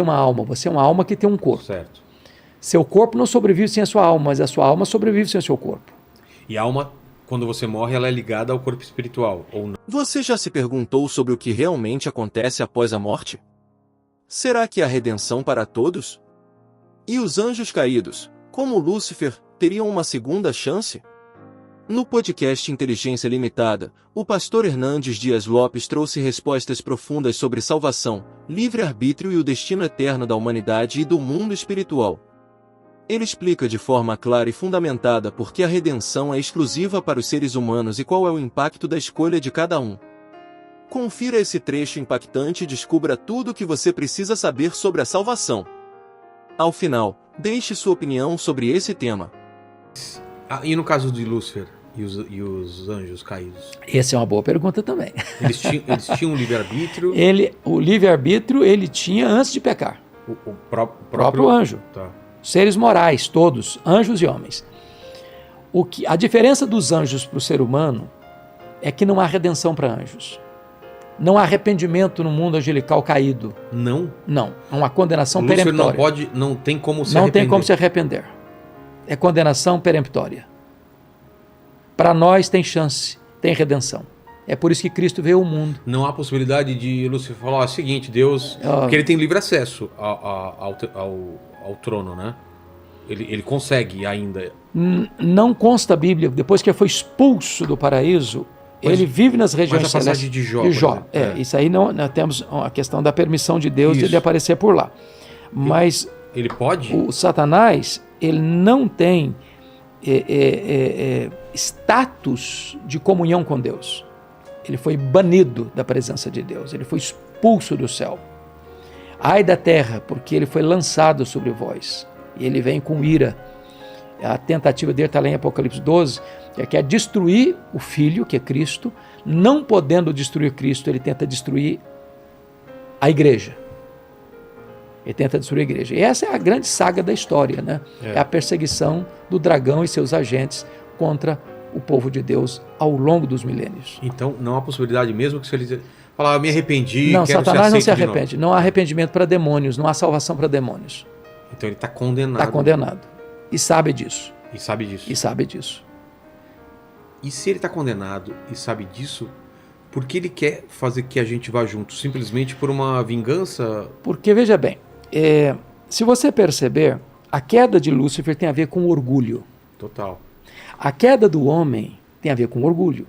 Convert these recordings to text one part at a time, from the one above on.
uma alma, você é uma alma que tem um corpo. Certo. Seu corpo não sobrevive sem a sua alma, mas a sua alma sobrevive sem o seu corpo. E a alma, quando você morre, ela é ligada ao corpo espiritual, ou não? Você já se perguntou sobre o que realmente acontece após a morte? Será que há redenção para todos? E os anjos caídos, como Lúcifer, teriam uma segunda chance? No podcast Inteligência Limitada, o pastor Hernandes Dias Lopes trouxe respostas profundas sobre salvação, livre-arbítrio e o destino eterno da humanidade e do mundo espiritual. Ele explica de forma clara e fundamentada por que a redenção é exclusiva para os seres humanos e qual é o impacto da escolha de cada um. Confira esse trecho impactante e descubra tudo o que você precisa saber sobre a salvação. Ao final, deixe sua opinião sobre esse tema. E no caso de Lúcifer e os anjos caídos? Essa é uma boa pergunta também. Eles tinham um livre-arbítrio? O livre-arbítrio ele tinha antes de pecar. O próprio anjo. Tá. Seres morais, todos, anjos e homens. A diferença dos anjos para o ser humano é que não há redenção para anjos. Não há arrependimento no mundo angelical caído. Não? Não. Há condenação Lúcifer peremptória. não tem como se arrepender. Não tem como se arrepender. É condenação peremptória. Para nós tem chance, tem redenção. É por isso que Cristo veio ao mundo. Não há possibilidade de Lúcifer falar, ó, é o seguinte, Deus... Porque ele tem livre acesso ao trono, né? Ele consegue ainda... Não consta a Bíblia, depois que foi expulso do paraíso, ele vive nas regiões celestes. Mas a passagem de Jó. Isso aí nós temos a questão da permissão de Deus de ele aparecer por lá. Mas... Ele pode? O Satanás, ele não tem status de comunhão com Deus. Ele foi banido da presença de Deus, ele foi expulso do céu. Ai da terra, porque ele foi lançado sobre vós. E ele vem com ira. A tentativa dele está lá em Apocalipse 12, que quer destruir o Filho, que é Cristo. Não podendo destruir Cristo, ele tenta destruir a igreja. Ele tenta destruir a igreja. E essa é a grande saga da história, né? É a perseguição do dragão e seus agentes contra o povo de Deus ao longo dos milênios. Então, não há possibilidade mesmo que se ele falar, me arrependi, não, quero Satanás ser não se arrepende. Não há arrependimento para demônios, não há salvação para demônios. Então ele está condenado. Está condenado. E sabe disso. E sabe disso. E sabe disso. E se ele está condenado e sabe disso, por que ele quer fazer que a gente vá junto? Simplesmente por uma vingança? Porque, veja bem, se você perceber, a queda de Lúcifer tem a ver com orgulho. Total. A queda do homem tem a ver com orgulho.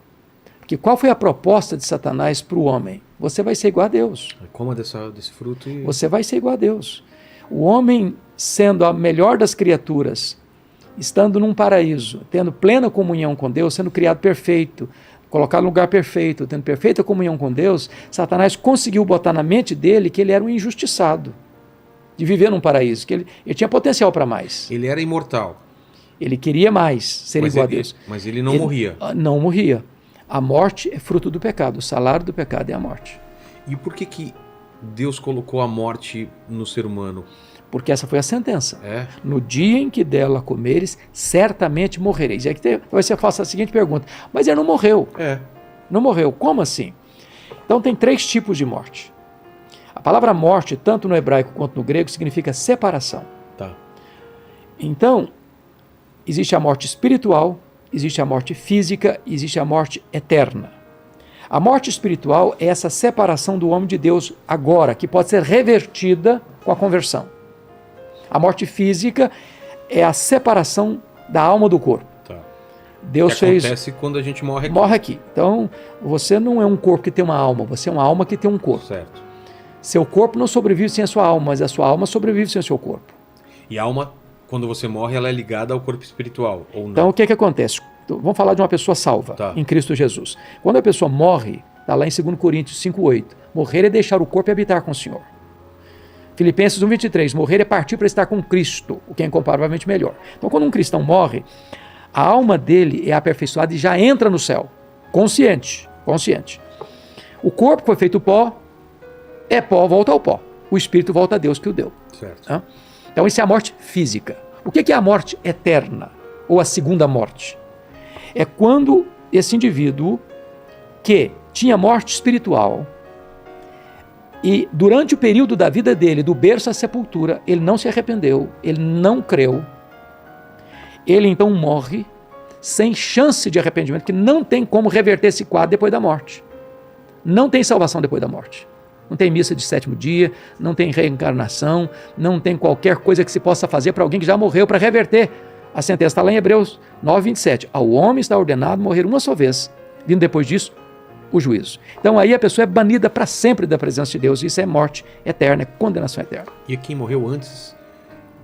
Porque qual foi a proposta de Satanás para o homem? Você vai ser igual a Deus. Coma desse fruto e... Você vai ser igual a Deus. O homem, sendo a melhor das criaturas, estando num paraíso, tendo plena comunhão com Deus, sendo criado perfeito, colocado no lugar perfeito, tendo perfeita comunhão com Deus, Satanás conseguiu botar na mente dele que ele era um injustiçado de viver num paraíso, que ele tinha potencial para mais. Ele era imortal. Ele queria mais ser igual a Deus. Mas ele não morria. Não morria. A morte é fruto do pecado. O salário do pecado é a morte. E por que Deus colocou a morte no ser humano? Porque essa foi a sentença. É? No dia em que dela comeres, certamente morrereis. E aí você faça a seguinte pergunta. Mas ele não morreu. Não morreu. Como assim? Então tem 3 tipos de morte. A palavra morte, tanto no hebraico quanto no grego, significa separação. Tá. Então, existe a morte espiritual, existe a morte física, existe a morte eterna. A morte espiritual é essa separação do homem de Deus agora, que pode ser revertida com a conversão. A morte física é a separação da alma do corpo. Tá. Deus acontece quando a gente morre aqui. Morre aqui. Então, você não é um corpo que tem uma alma, você é uma alma que tem um corpo. Certo. Seu corpo não sobrevive sem a sua alma, mas a sua alma sobrevive sem o seu corpo. E a alma, quando você morre, ela é ligada ao corpo espiritual, ou não? Então, o que acontece? Vamos falar de uma pessoa salva, em Cristo Jesus. Quando a pessoa morre, está lá em 2 Coríntios 5,8, morrer é deixar o corpo e habitar com o Senhor. Filipenses 1,23, morrer é partir para estar com Cristo, o que é incomparavelmente melhor. Então, quando um cristão morre, a alma dele é aperfeiçoada e já entra no céu, consciente. O corpo foi feito pó, é pó, volta ao pó. O espírito volta a Deus que o deu. Certo. Então, isso é a morte física. O que é a morte eterna, ou a segunda morte? É quando esse indivíduo que tinha morte espiritual E durante o período da vida dele, do berço à sepultura, ele não se arrependeu, ele não creu. Ele então morre sem chance de arrependimento, que não tem como reverter esse quadro depois da morte. Não tem salvação depois da morte. Não tem missa de sétimo dia, não tem reencarnação, não tem qualquer coisa que se possa fazer para alguém que já morreu para reverter. A sentença está lá em Hebreus 9, 27. Ao homem está ordenado morrer uma só vez, vindo depois disso o juízo. Então aí a pessoa é banida para sempre da presença de Deus. Isso é morte eterna, é condenação eterna. E quem morreu antes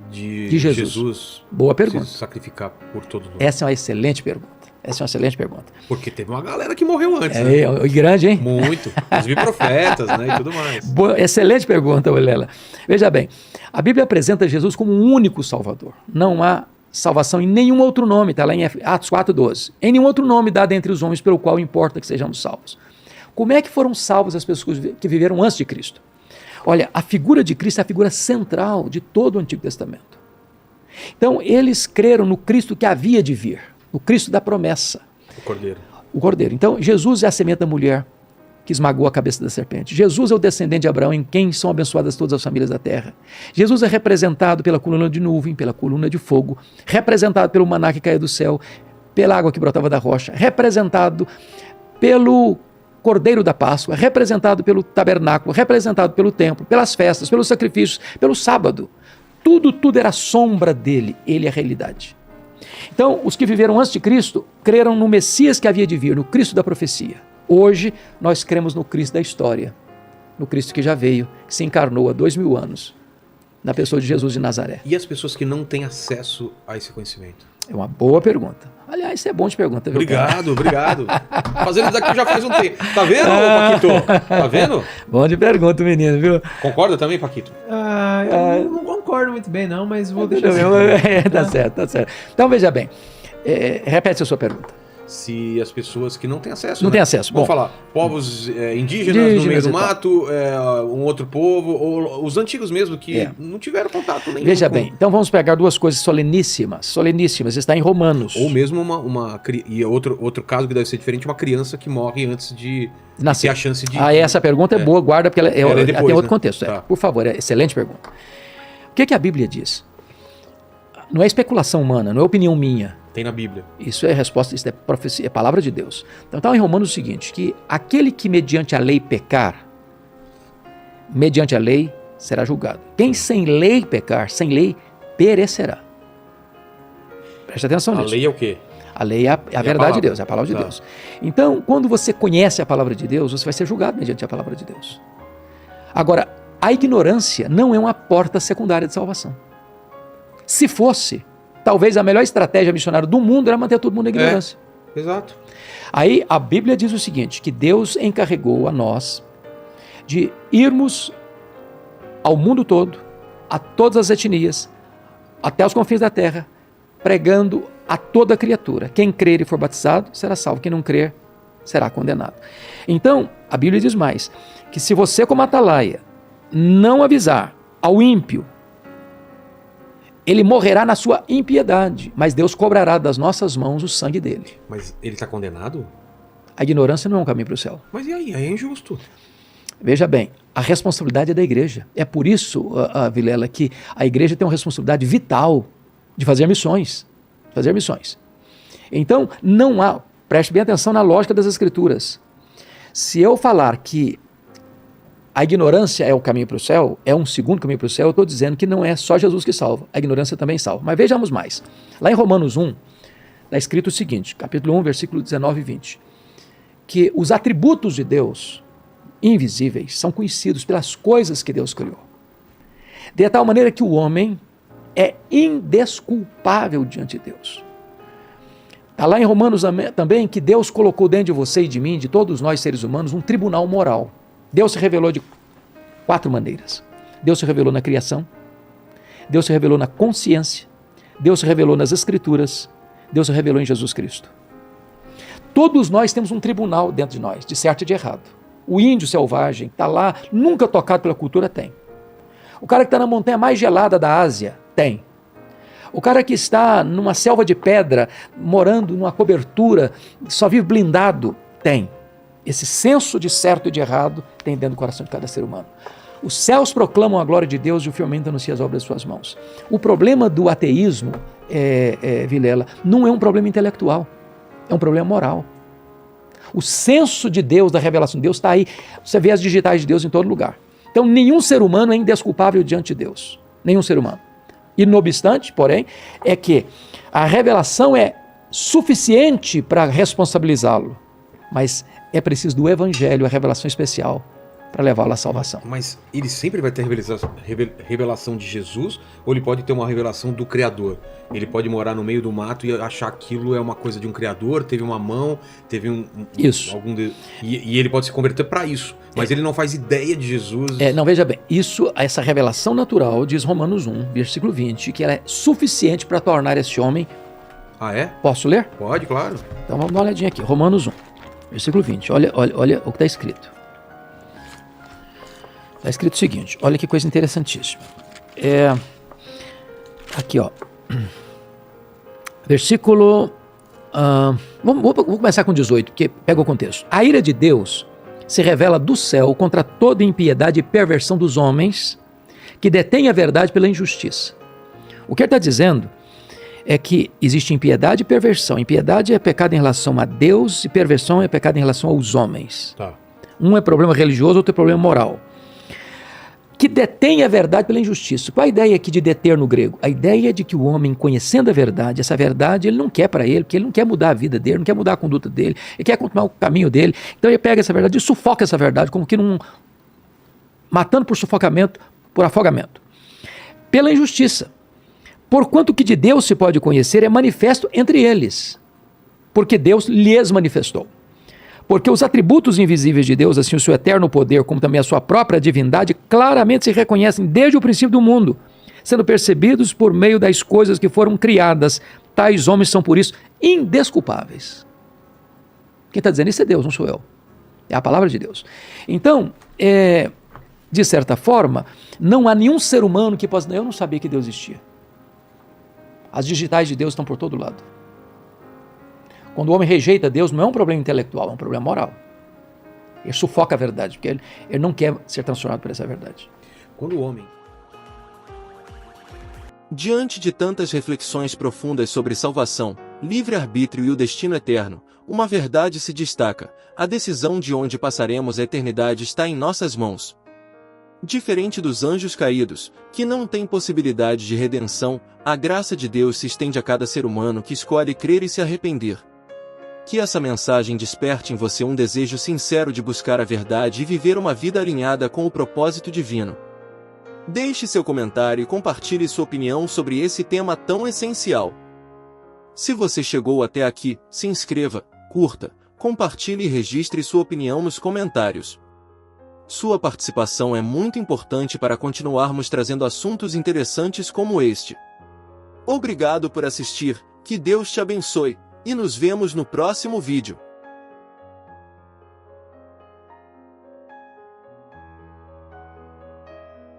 de Jesus boa pergunta. Se sacrificar por todos nós? Essa é uma excelente pergunta. Essa é uma excelente pergunta. Porque teve uma galera que morreu antes, né? Grande, hein? Muito. Os profetas, né? E tudo mais. Boa, excelente pergunta, Vilela. Veja bem, a Bíblia apresenta Jesus como um único Salvador. Não há salvação em nenhum outro nome, está lá em Atos 4,12. Em nenhum outro nome dado entre os homens pelo qual importa que sejamos salvos. Como é que foram salvos as pessoas que viveram antes de Cristo? Olha, a figura de Cristo é a figura central de todo o Antigo Testamento. Então, eles creram no Cristo que havia de vir, no Cristo da promessa. O Cordeiro. O Cordeiro. Então, Jesus é a semente da mulher que esmagou a cabeça da serpente. Jesus é o descendente de Abraão, em quem são abençoadas todas as famílias da terra. Jesus é representado pela coluna de nuvem, pela coluna de fogo, representado pelo maná que caía do céu, pela água que brotava da rocha, representado pelo Cordeiro da Páscoa, representado pelo tabernáculo, representado pelo templo, pelas festas, pelos sacrifícios, pelo sábado. Tudo era sombra dele, ele é a realidade. Então, os que viveram antes de Cristo creram no Messias que havia de vir, no Cristo da profecia. Hoje, nós cremos no Cristo da história, no Cristo que já veio, que se encarnou há 2000 anos, na pessoa de Jesus de Nazaré. E as pessoas que não têm acesso a esse conhecimento? É uma boa pergunta. Aliás, isso é bom de pergunta, viu? Obrigado. Fazendo isso aqui já faz um tempo. Tá vendo, Paquito? Tá vendo? Bom de pergunta, menino, viu? Concorda também, Paquito? Eu não concordo muito bem, não, mas vou deixar assim. Tá certo. Então, veja bem. Repete a sua pergunta. Se as pessoas que não têm acesso... Não têm acesso. Vamos falar, povos indígenas no meio do mato, um outro povo, ou os antigos mesmo que não tiveram contato nenhum. Veja bem, então vamos pegar duas coisas soleníssimas, está em Romanos. Ou mesmo e outro caso que deve ser diferente, uma criança que morre antes de ter a chance de... Essa pergunta é boa, guarda, porque ela depois, tem outro contexto. Tá. Por favor, excelente pergunta. O que a Bíblia diz? Não é especulação humana, não é opinião minha. Tem na Bíblia. Isso é resposta, isso é profecia, é palavra de Deus. Então está em Romanos o seguinte, que aquele que mediante a lei pecar, mediante a lei será julgado. Quem sem lei pecar, sem lei perecerá. Preste atenção nisso. A lei é o quê? A lei é a verdade de Deus, é a palavra de Deus. Então, quando você conhece a palavra de Deus, você vai ser julgado mediante a palavra de Deus. Agora, a ignorância não é uma porta secundária de salvação. Se fosse, talvez a melhor estratégia missionária do mundo era manter todo mundo na ignorância. Exato. Aí a Bíblia diz o seguinte, que Deus encarregou a nós de irmos ao mundo todo, a todas as etnias, até os confins da terra, pregando a toda criatura. Quem crer e for batizado será salvo, quem não crer será condenado. Então, a Bíblia diz mais, que se você como atalaia não avisar ao ímpio, ele morrerá na sua impiedade, mas Deus cobrará das nossas mãos o sangue dele. Mas ele está condenado? A ignorância não é um caminho para o céu. Mas e aí? Aí é injusto. Veja bem, a responsabilidade é da igreja. É por isso, Vilela, que a igreja tem uma responsabilidade vital de fazer missões. Então, não há, preste bem atenção na lógica das Escrituras. Se eu falar que a ignorância é o caminho para o céu, é um segundo caminho para o céu, eu estou dizendo que não é só Jesus que salva, a ignorância também salva. Mas vejamos mais. Lá em Romanos 1, está escrito o seguinte, capítulo 1, versículo 19 e 20, que os atributos de Deus, invisíveis, são conhecidos pelas coisas que Deus criou. De tal maneira que o homem é indesculpável diante de Deus. Está lá em Romanos também que Deus colocou dentro de você e de mim, de todos nós seres humanos, um tribunal moral. Deus se revelou de 4 maneiras. Deus se revelou na criação, Deus se revelou na consciência, Deus se revelou nas Escrituras, Deus se revelou em Jesus Cristo. Todos nós temos um tribunal dentro de nós, de certo e de errado. O índio selvagem está lá, nunca tocado pela cultura, tem. O cara que está na montanha mais gelada da Ásia, tem. O cara que está numa selva de pedra, morando numa cobertura, só vive blindado, tem. esse senso de certo e de errado tem dentro do coração de cada ser humano. Os céus proclamam a glória de Deus e o firmamento anuncia as obras de suas mãos. O problema do ateísmo, Vilela, não é um problema intelectual, é um problema moral. O senso de Deus, da revelação de Deus está aí. Você vê as digitais de Deus em todo lugar. Então nenhum ser humano é indesculpável diante de Deus. Nenhum ser humano. E não obstante, porém, é que a revelação é suficiente para responsabilizá-lo. Mas é preciso do Evangelho, a revelação especial, para levá-lo à salvação. Mas ele sempre vai ter revelação de Jesus, ou ele pode ter uma revelação do Criador? Ele pode morar no meio do mato e achar que aquilo é uma coisa de um Criador, teve uma mão, teve isso. E ele pode se converter para isso, mas ele não faz ideia de Jesus. Não, veja bem, essa revelação natural, diz Romanos 1, versículo 20, que ela é suficiente para tornar esse homem... Ah, é? Posso ler? Pode, claro. Então vamos dar uma olhadinha aqui, Romanos 1, versículo 20, olha o que está escrito. Está escrito o seguinte, olha que coisa interessantíssima. Aqui, ó. Versículo... vou começar com 18, porque pega o contexto. A ira de Deus se revela do céu contra toda impiedade e perversão dos homens que detêm a verdade pela injustiça. O que ele está dizendo é que existe impiedade e perversão. Impiedade é pecado em relação a Deus e perversão é pecado em relação aos homens. Tá. Um é problema religioso, outro é problema moral. Que detém a verdade pela injustiça. Qual a ideia aqui de deter no grego? A ideia é de que o homem, conhecendo a verdade, essa verdade ele não quer para ele, porque ele não quer mudar a vida dele, não quer mudar a conduta dele, ele quer continuar o caminho dele. Então ele pega essa verdade e sufoca essa verdade, como que matando por sufocamento, por afogamento. Pela injustiça. Porquanto o que de Deus se pode conhecer é manifesto entre eles, porque Deus lhes manifestou. Porque os atributos invisíveis de Deus, assim o seu eterno poder, como também a sua própria divindade, claramente se reconhecem desde o princípio do mundo, sendo percebidos por meio das coisas que foram criadas. Tais homens são, por isso, indesculpáveis. Quem está dizendo isso é Deus, não sou eu. É a palavra de Deus. Então, de certa forma, não há nenhum ser humano que possa dizer, eu não sabia que Deus existia. As digitais de Deus estão por todo lado. Quando o homem rejeita Deus, não é um problema intelectual, é um problema moral. Ele sufoca a verdade, porque ele não quer ser transformado por essa verdade. Quando o homem... Diante de tantas reflexões profundas sobre salvação, livre-arbítrio e o destino eterno, uma verdade se destaca: a decisão de onde passaremos a eternidade está em nossas mãos. Diferente dos anjos caídos, que não têm possibilidade de redenção, a graça de Deus se estende a cada ser humano que escolhe crer e se arrepender. Que essa mensagem desperte em você um desejo sincero de buscar a verdade e viver uma vida alinhada com o propósito divino. Deixe seu comentário e compartilhe sua opinião sobre esse tema tão essencial. Se você chegou até aqui, se inscreva, curta, compartilhe e registre sua opinião nos comentários. Sua participação é muito importante para continuarmos trazendo assuntos interessantes como este. Obrigado por assistir, que Deus te abençoe, e nos vemos no próximo vídeo.